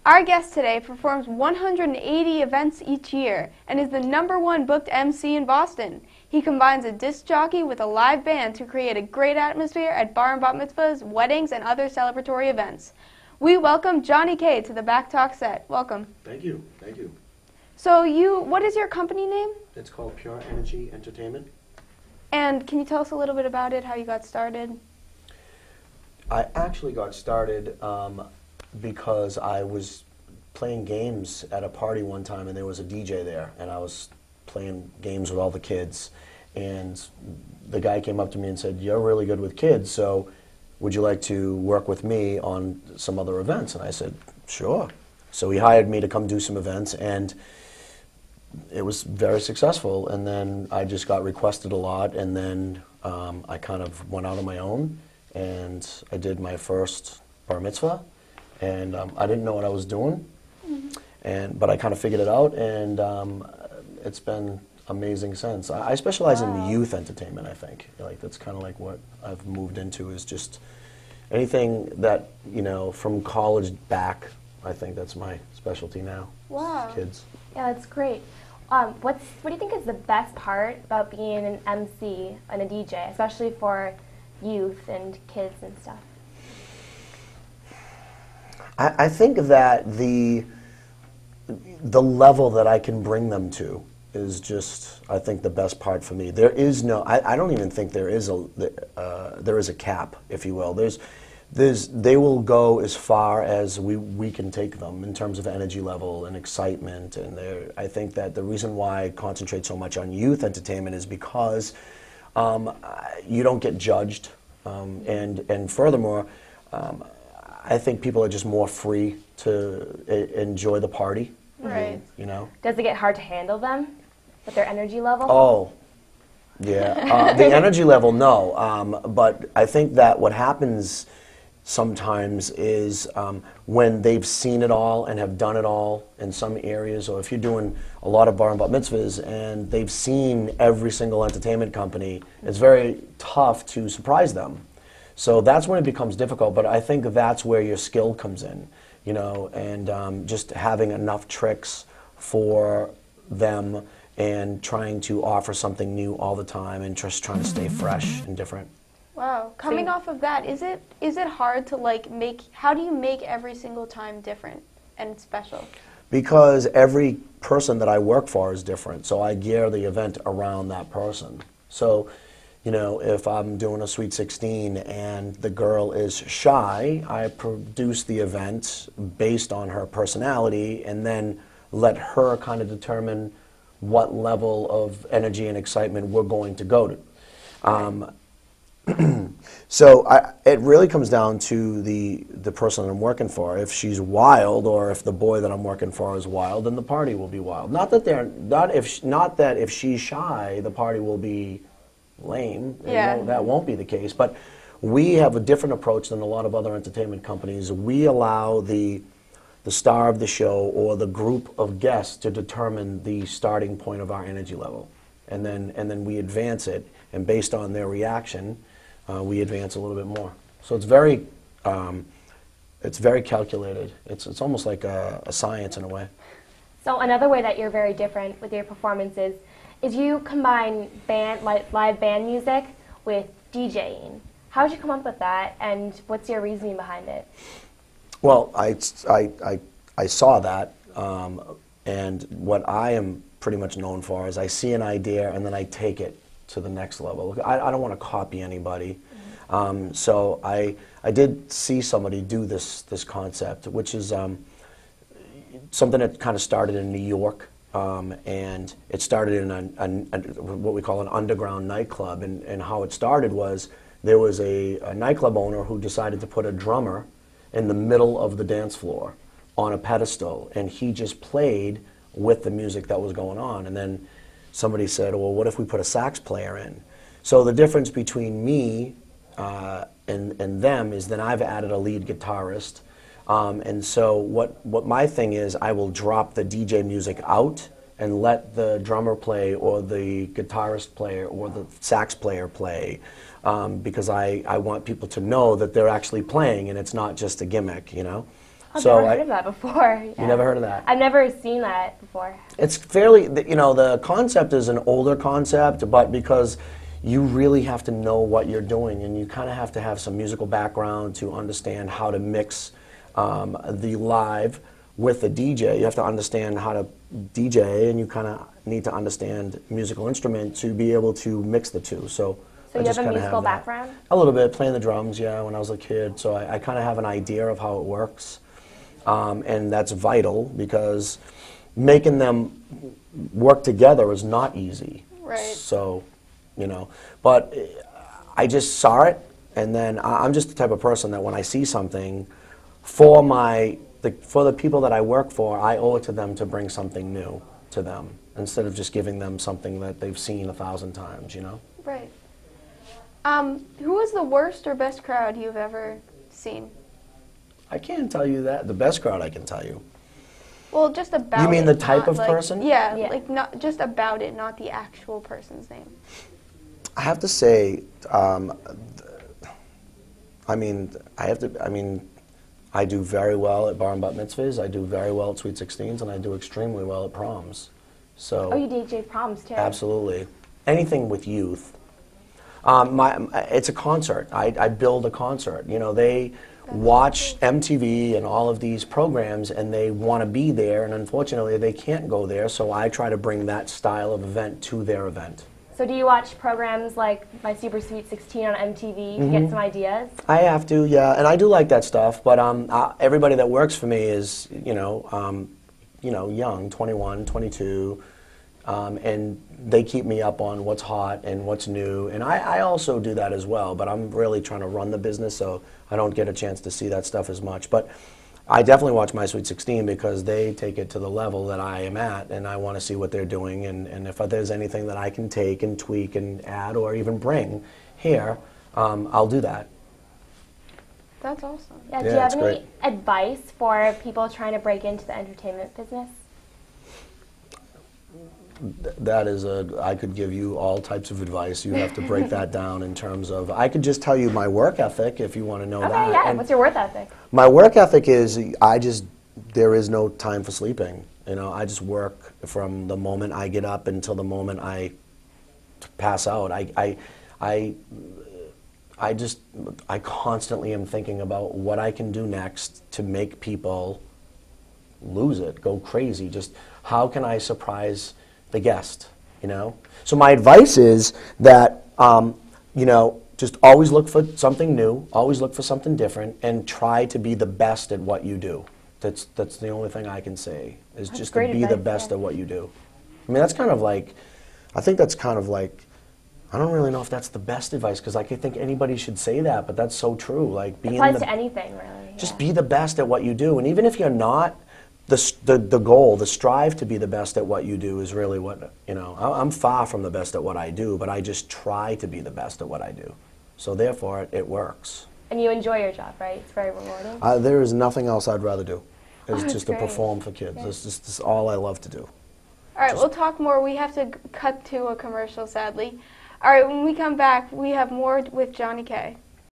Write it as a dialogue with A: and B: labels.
A: Our guest today performs 180 events each year and is the #1 booked MC in Boston. He combines a disc jockey with a live band to create a great atmosphere at bar and bat mitzvahs, weddings, and other celebratory events. We welcome Johnny K to the Back Talk set. Welcome.
B: Thank you. Thank you.
A: So what is your company name?
B: It's called Char and Entertainment.
A: And can you tell us a little bit about it, how you got started?
B: I actually got started because I was playing games at a party one time and there was a DJ there and I was playing games with all the kids and the guy came up to me and said, "You're really good with kids, so would you like to work with me on some other events?" And I said, "Sure." So he hired me to come do some events and it was very successful, and then I just got requested a lot, and then I kind of went out on my own and I did my first bar mitzvah. And I didn't know what I was doing, but I kind of figured it out, and it's been amazing since. I specialize in youth entertainment, I think. Like, that's kind of like what I've moved into, is just anything that, you know, from college back. I think that's my specialty now.
A: Wow.
B: Kids.
C: Yeah, that's great. What do you think is the best part about being an MC and a DJ, especially for youth and kids and stuff?
B: I think that the level that I can bring them to is just, I think, the best part for me. There is no, I don't even think there is a cap, if you will. They will go as far as we can take them in terms of energy level and excitement. And I think that the reason why I concentrate so much on youth entertainment is because you don't get judged, and furthermore, I think people are just more free to enjoy the party.
A: Right.
B: You know?
C: Does it get hard to handle them with their energy level?
B: Oh, yeah. The energy level, no. But I think that what happens sometimes is when they've seen it all and have done it all in some areas, or if you're doing a lot of bar and bat mitzvahs and they've seen every single entertainment company, it's very tough to surprise them. So that's when it becomes difficult, but I think that's where your skill comes in, you know, and just having enough tricks for them and trying to offer something new all the time and just trying to stay fresh and different.
A: Wow. Coming off of that, is it hard to how do you make every single time different and special?
B: Because every person that I work for is different, so I gear the event around that person. So, you know, if I'm doing a Sweet 16 and the girl is shy, I produce the event based on her personality and then let her kind of determine what level of energy and excitement we're going to go to. So it really comes down to the person that I'm working for. If she's wild, or if the boy that I'm working for is wild, then the party will be wild. Not that if she's shy, the party will be lame.
A: Yeah.
B: That won't be the case. But we have a different approach than a lot of other entertainment companies. We allow the star of the show or the group of guests to determine the starting point of our energy level, and then we advance it, and based on their reaction, we advance a little bit more. So it's very calculated. It's almost like a science in a way.
C: So another way that you're very different with your performances is you combine live band music with DJing. How did you come up with that, and what's your reasoning behind it?
B: Well, I saw that, and what I am pretty much known for is I see an idea and then I take it to the next level. I don't want to copy anybody. So I did see somebody do this concept, which is something that kind of started in New York. And it started in what we call an underground nightclub. And how it started was there was a nightclub owner who decided to put a drummer in the middle of the dance floor on a pedestal, and he just played with the music that was going on. And then somebody said, well, what if we put a sax player in? So the difference between me and them is that I've added a lead guitarist. And so what my thing is, I will drop the DJ music out and let the drummer play, or the guitarist player, or the sax player play, because I want people to know that they're actually playing and it's not just a gimmick, you know.
C: I've never heard of that before.
B: You never heard of that?
C: I've never seen that before.
B: It's fairly, the concept is an older concept, but because you really have to know what you're doing, and you kind of have to have some musical background to understand how to mix the live with the DJ. You have to understand how to DJ, and you kind of need to understand musical instrument to be able to mix the two. So
C: you have a musical background?
B: A little bit, playing the drums, yeah, when I was a kid. So I kind of have an idea of how it works. And that's vital because making them work together is not easy.
A: Right.
B: So, but I just saw it, and then I'm just the type of person that when I see something, for the people that I work for, I owe it to them to bring something new to them instead of just giving them something that they've seen 1,000 times,
A: Right. Who was the worst or best crowd you've ever seen?
B: I can't tell you that. The best crowd I can tell you.
A: Well, just about it.
B: You mean the type of
A: like,
B: person?
A: Yeah,
C: Yeah,
A: like not just about it, not the actual person's name.
B: I have to say, I do very well at bar and bat mitzvahs. I do very well at sweet 16s, and I do extremely well at proms. So.
C: Oh, you DJ proms too?
B: Absolutely. Anything with youth. It's a concert. I build a concert. They watch MTV and all of these programs, and they want to be there, and unfortunately they can't go there, so I try to bring that style of event to their event.
C: So do you watch programs like My Super Sweet 16 on MTV to get some ideas?
B: I have to, yeah, and I do like that stuff, but everybody that works for me is, young, 21, 22, and they keep me up on what's hot and what's new, and I also do that as well, but I'm really trying to run the business, so I don't get a chance to see that stuff as much. But I definitely watch My Sweet 16 because they take it to the level that I am at, and I want to see what they're doing, and if there's anything that I can take and tweak and add or even bring here, I'll do that.
A: That's awesome.
C: Yeah, do you have any advice for people trying to break into the entertainment business?
B: That is I could give you all types of advice. You have to break that down in terms of, I could just tell you my work ethic if you want to know that.
C: Okay, yeah,
B: And
C: what's your work ethic?
B: my work ethic is, there is no time for sleeping. I just work from the moment I get up until the moment I pass out. I constantly am thinking about what I can do next to make people lose it, go crazy. Just how can I surprise the guest, So my advice is that, just always look for something new, always look for something different, and try to be the best at what you do. That's the only thing I can say, is just to be the best at what you do. I mean, that's kind of like, I think that's kind of like, I don't really know if that's the best advice, because I think anybody should say that, but that's so true. Like being
C: applies to anything, really.
B: Just be the best at what you do, and even if you're not, the goal, the strive to be the best at what you do is really what, I'm far from the best at what I do, but I just try to be the best at what I do. So therefore, it works.
C: And you enjoy your job, right? It's very rewarding.
B: There is nothing else I'd rather do. It's
C: that's
B: just to
C: great.
B: perform for kids. It's all I love to do.
A: All right, we'll talk more. We have to cut to a commercial, sadly. All right, when we come back, we have more with Johnny K.